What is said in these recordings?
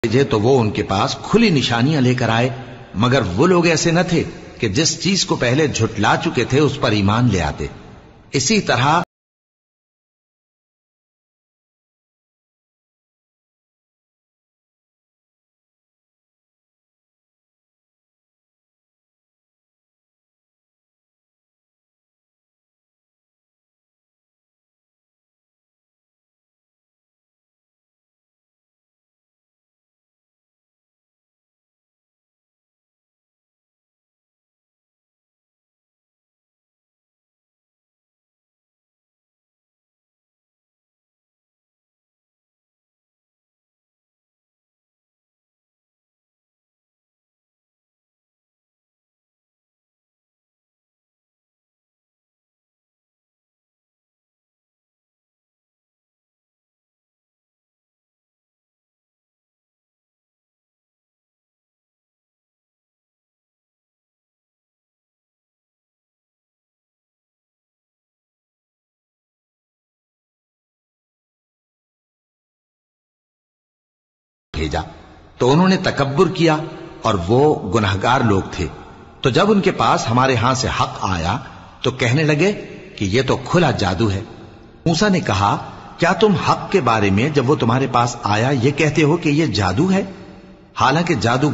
भेजे तो वो उनके पास खुली निशानियां लेकर आए, मगर वो लोग ऐसे न थे कि जिस चीज को पहले झुटला चुके थे उस पर ईमान ले आते। इसी तरह भेजा तो उन्होंने तकब्बुर किया और वो गुनहगार लोग थे। तो जब उनके पास हमारे यहां से हक आया तो कहने लगे कि ये तो खुला जादू है। मूसा ने कहा, क्या तुम हक के बारे में जब वो तुम्हारे पास आया ये कहते हो कि ये जादू है, हालांकि जादू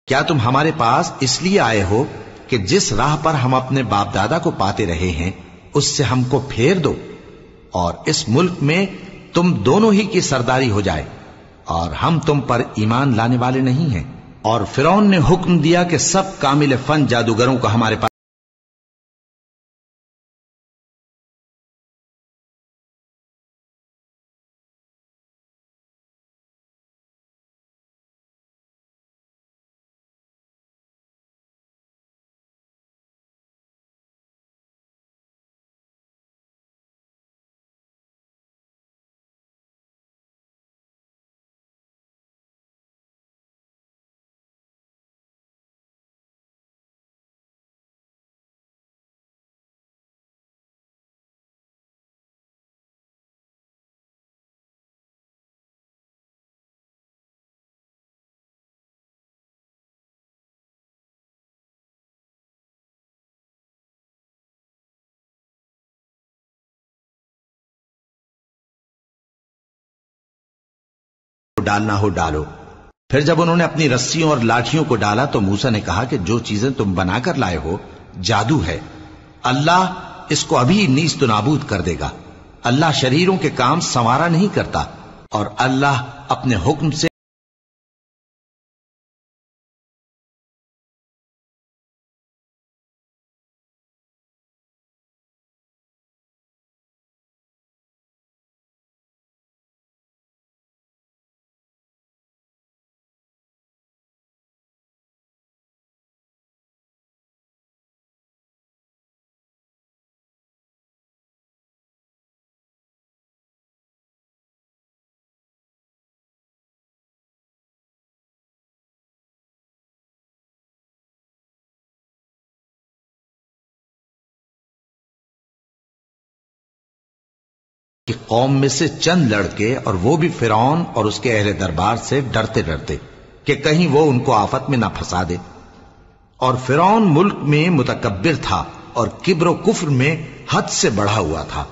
क्या तुम हमारे पास इसलिए आए हो कि जिस राह पर हम अपने बाप दादा को पाते रहे हैं उससे हमको फेर दो और इस मुल्क में तुम दोनों ही की सरदारी हो जाए, और हम तुम पर ईमान लाने वाले नहीं हैं। और फिरौन ने हुक्म दिया कि सब कामिल फन जादूगरों को हमारे पास डालना हो डालो। फिर जब उन्होंने अपनी रस्सियों और लाठियों को डाला तो मूसा ने कहा कि जो चीजें तुम बनाकर लाए हो जादू है, अल्लाह इसको अभी नीस्त नाबूद कर देगा। अल्लाह शरीरों के काम संवारा नहीं करता, और अल्लाह अपने हुक्म से कि कौम में से चंद लड़के, और वो भी फिरौन और उसके अहले दरबार से डरते डरते कि कहीं वो उनको आफत में ना फंसा दे। और फिरौन मुल्क में मुतकब्बिर था और किब्र कुफ्र में हद से बढ़ा हुआ था।